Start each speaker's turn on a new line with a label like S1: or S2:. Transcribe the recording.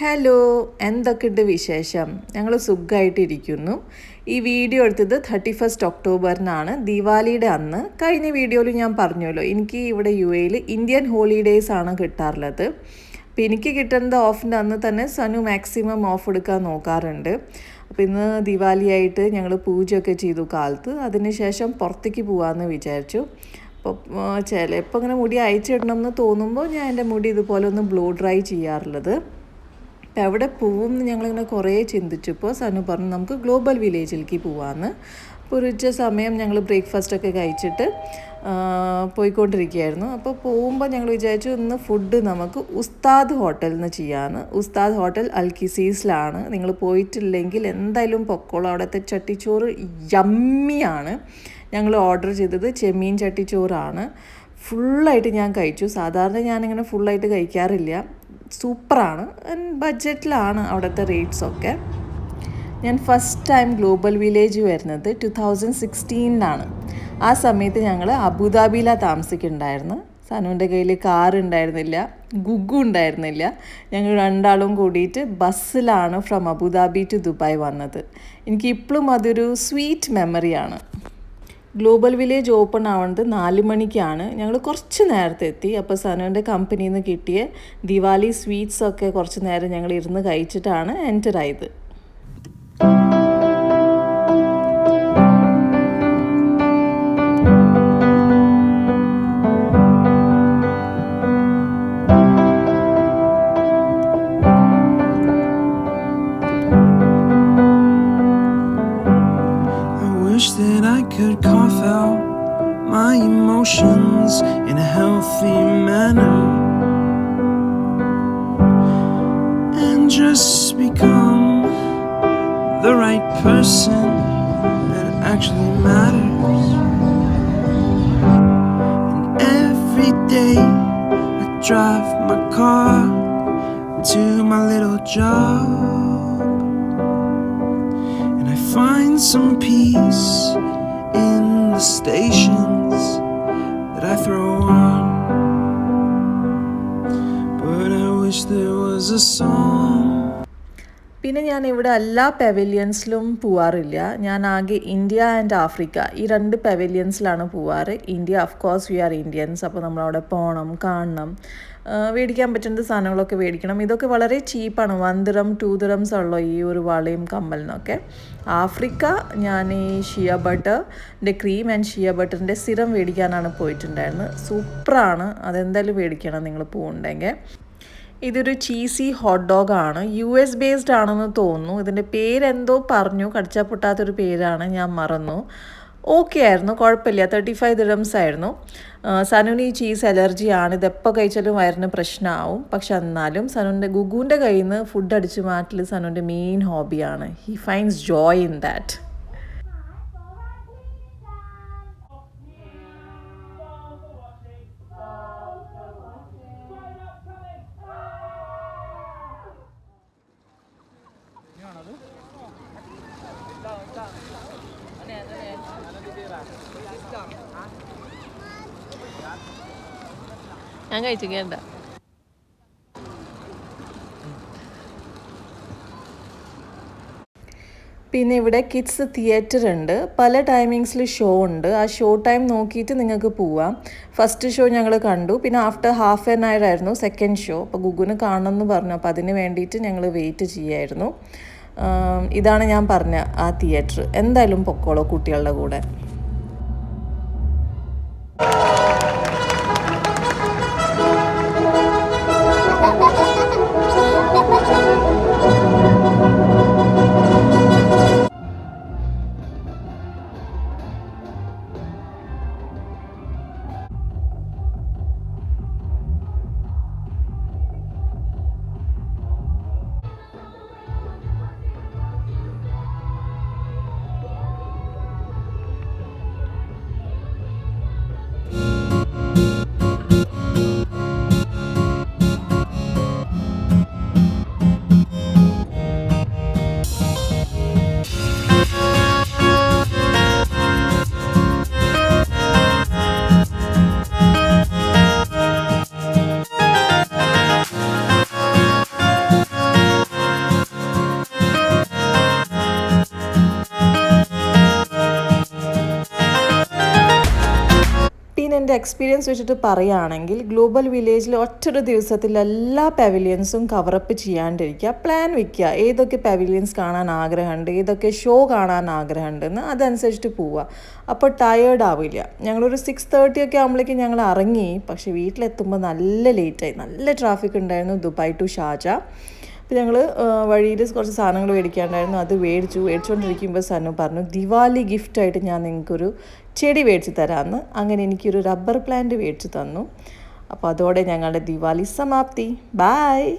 S1: Hello, എന്തൊക്കെയുണ്ട് വിശേഷം? ഞങ്ങൾ സുഖമായിട്ടിരിക്കുന്നു. ഈ വീഡിയോ എടുത്തത് 31 ഒക്ടോബറിനാണ്, ദീപാവലിയുടെ അന്ന്. കഴിഞ്ഞ വീഡിയോയിൽ ഞാൻ പറഞ്ഞല്ലോ, എനിക്ക് ഇവിടെ UAE ഇന്ത്യൻ ഹോളിഡേയ്സ് ആണ് കിട്ടാറുള്ളത്. അപ്പോൾ എനിക്ക് കിട്ടുന്നത് ഓഫിൻ്റെ അന്ന് തന്നെ സനു മാക്സിമം ഓഫ് എടുക്കാൻ നോക്കാറുണ്ട്. അപ്പോൾ ഇന്ന് ദീപാവലിയായിട്ട് ഞങ്ങൾ പൂജയൊക്കെ ചെയ്തു കാലത്ത്. അതിനുശേഷം പുറത്തേക്ക് പോകാമെന്ന് വിചാരിച്ചു. അപ്പോൾ ചിലപ്പോൾ ഇങ്ങനെ മുടി അയച്ചിടണം എന്ന് തോന്നുമ്പോൾ ഞാൻ എൻ്റെ മുടി ഇതുപോലെ ഒന്ന് ബ്ലോ ഡ്രൈ ചെയ്യാറുള്ളത്. അപ്പോൾ എവിടെ പോവും എന്ന് ഞങ്ങളിങ്ങനെ കുറേ ചിന്തിച്ചപ്പോൾ സനു പറഞ്ഞു നമുക്ക് ഗ്ലോബൽ വില്ലേജിലേക്ക് പോകാമെന്ന്. അപ്പോൾ ഒരു ഉച്ച സമയം ഞങ്ങൾ ബ്രേക്ക്ഫാസ്റ്റൊക്കെ കഴിച്ചിട്ട് പോയിക്കൊണ്ടിരിക്കുകയായിരുന്നു. അപ്പോൾ പോകുമ്പോൾ ഞങ്ങൾ വിചാരിച്ചു ഇന്ന് ഫുഡ് നമുക്ക് ഉസ്താദ് ഹോട്ടലിൽ നിന്ന് ചെയ്യാമെന്ന്. ഉസ്താദ് ഹോട്ടൽ അൽക്കിസീസിലാണ്. നിങ്ങൾ പോയിട്ടില്ലെങ്കിൽ എന്തായാലും പൊക്കോളൂ. അവിടുത്തെ ചട്ടിച്ചോറ് യമ്മിയാണ്. ഞങ്ങൾ ഓർഡർ ചെയ്തത് ചെമ്മീൻ ചട്ടിച്ചോറാണ്. ഫുള്ളായിട്ട് ഞാൻ കഴിച്ചു. സാധാരണ ഞാനിങ്ങനെ ഫുള്ളായിട്ട് കഴിക്കാറില്ല. സൂപ്പറാണ്. ബഡ്ജറ്റിലാണ് അവിടുത്തെ റേറ്റ്സൊക്കെ. ഞാൻ ഫസ്റ്റ് ടൈം ഗ്ലോബൽ വില്ലേജ് വരുന്നത് 2016 ആ സമയത്ത് ഞങ്ങൾ അബുദാബിയിലാണ് താമസിക്കുന്നുണ്ടായിരുന്നു. സനുവിൻ്റെ കയ്യിൽ കാർ ഉണ്ടായിരുന്നില്ല, ഗുഗു ഉണ്ടായിരുന്നില്ല. ഞങ്ങൾ രണ്ടാളും കൂടിയിട്ട് ബസ്സിലാണ് ഫ്രം അബുദാബി ടു ദുബായ് വന്നത്. എനിക്കിപ്പോഴും അതൊരു സ്വീറ്റ് മെമ്മറിയാണ്. ഗ്ലോബൽ വില്ലേജ് ഓപ്പൺ ആവുന്നത് 4 മണിക്കാണ്. ഞങ്ങൾ കുറച്ച് നേരത്തെ എത്തി. അപ്പോൾ സനുവിൻ്റെ കമ്പനിയിൽ നിന്ന് കിട്ടിയ ദിവാലി സ്വീറ്റ്സൊക്കെ കുറച്ച് നേരം ഞങ്ങൾ ഇരുന്ന് കഴിച്ചിട്ടാണ് എൻ്റർ ആയത്.
S2: That I could cough out my emotions in a healthy manner and just become the right person that actually matters. And every day I drive my car to my little job, find some peace in the stations that I throw on. But I wish there was a song.
S1: പിന്നെ ഞാൻ ഇവിടെ എല്ലാ പെവിലിയൻസിലും പോവാറില്ല. ഞാൻ ആകെ India and Africa ഈ 2 പെവിലിയൻസിലാണ് പോവാറ്. India of course V R Indians. അപ്പോൾ നമ്മളവിടെ പോകണം, കാണണം, മേടിക്കാൻ പറ്റുന്ന സാധനങ്ങളൊക്കെ മേടിക്കണം. ഇതൊക്കെ വളരെ ചീപ്പാണ്. 1 ദിറം 2 ദിറംസ് ഉള്ളൂ ഈ ഒരു വളയും കമ്മലിനൊക്കെ. ആഫ്രിക്ക ഞാൻ ഈ ഷിയ ബട്ടറിൻ്റെ ക്രീം ആൻഡ് ഷിയ ബട്ടറിൻ്റെ സിറം മേടിക്കാനാണ് പോയിട്ടുണ്ടായിരുന്നത്. സൂപ്പറാണ്. അതെന്തായാലും മേടിക്കണം നിങ്ങൾ പോകുന്നുണ്ടെങ്കിൽ. ഇതൊരു ചീസി ഹോട്ട് ഡോഗാണ്. US ബേസ്ഡ് ആണെന്ന് തോന്നുന്നു. ഇതിൻ്റെ പേരെന്തോ പറഞ്ഞു, കടിച്ചാൽ പൊട്ടാത്തൊരു പേരാണ്, ഞാൻ മറന്നു. ഓക്കെ ആയിരുന്നു, കുഴപ്പമില്ല. 35 ദിറംസ് ആയിരുന്നു. സനുവിന് ഈ ചീസ് അലർജിയാണ്. ഇതെപ്പോൾ കഴിച്ചാലും വയറിന് പ്രശ്നമാവും. പക്ഷെ എന്നാലും സനുവിൻ്റെ ഗുഗുവിൻ്റെ കയ്യിൽ നിന്ന് ഫുഡ് അടിച്ചു മാറ്റൽ സനുവിൻ്റെ മെയിൻ ഹോബിയാണ്. He finds Joy in that. ഞാൻ കഴിച്ചില്ല. പിന്നെ ഇവിടെ കിഡ്സ് തിയേറ്റർ ഉണ്ട്. പല ടൈമിങ്സിൽ ഷോ ഉണ്ട്. ആ ഷോ ടൈം നോക്കിയിട്ട് നിങ്ങൾക്ക് പോവാം. ഫസ്റ്റ് ഷോ ഞങ്ങൾ കണ്ടു. പിന്നെ ആഫ്റ്റർ ഹാഫ് ആൻ അവർ ആയിരുന്നു സെക്കൻഡ് ഷോ. അപ്പോൾ ഗുഗുന് കാണണമെന്ന് പറഞ്ഞു. അപ്പോൾ അതിന് വേണ്ടിയിട്ട് ഞങ്ങൾ വെയിറ്റ് ചെയ്യായിരുന്നു. ഇതാണ് ഞാൻ പറഞ്ഞ ആ തിയേറ്റർ. എന്തായാലും പൊക്കോളൂ കുട്ടികളുടെ കൂടെ. എൻ്റെ എക്സ്പീരിയൻസ് വെച്ചിട്ട് പറയുകയാണെങ്കിൽ ഗ്ലോബൽ വില്ലേജിൽ ഒറ്റൊരു ദിവസത്തിൽ എല്ലാ പെവിലിയൻസും കവറപ്പ് ചെയ്യാണ്ടിരിക്കുക, പ്ലാൻ വയ്ക്കുക. ഏതൊക്കെ പെവിലിയൻസ് കാണാൻ ആഗ്രഹമുണ്ട്, ഏതൊക്കെ ഷോ കാണാൻ ആഗ്രഹമുണ്ടെന്ന് അതനുസരിച്ചിട്ട് പോവുക. അപ്പോൾ ടയേർഡ് ആവില്ല. ഞങ്ങളൊരു 6:30 ഒക്കെ ആകുമ്പോഴേക്കും ഞങ്ങൾ ഇറങ്ങി. പക്ഷേ വീട്ടിലെത്തുമ്പോൾ നല്ല ലേറ്റായി, നല്ല ട്രാഫിക് ഉണ്ടായിരുന്നു ദുബായ് ടു ഷാർജ. അപ്പോൾ ഞങ്ങൾ വഴിയിൽ കുറച്ച് സാധനങ്ങൾ മേടിക്കാണ്ടായിരുന്നു. അത് മേടിച്ചുകൊണ്ടിരിക്കുമ്പോൾ സനു പറഞ്ഞു ദിവാലി ഗിഫ്റ്റായിട്ട് ഞാൻ നിങ്ങൾക്കൊരു ചെടി മേടിച്ച് തരാമെന്ന്. അങ്ങനെ എനിക്കൊരു റബ്ബർ പ്ലാന്റ് മേടിച്ച് തന്നു. അപ്പോൾ അതോടെ ഞങ്ങളുടെ ദിവാലി സമാപ്തി. ബായ്.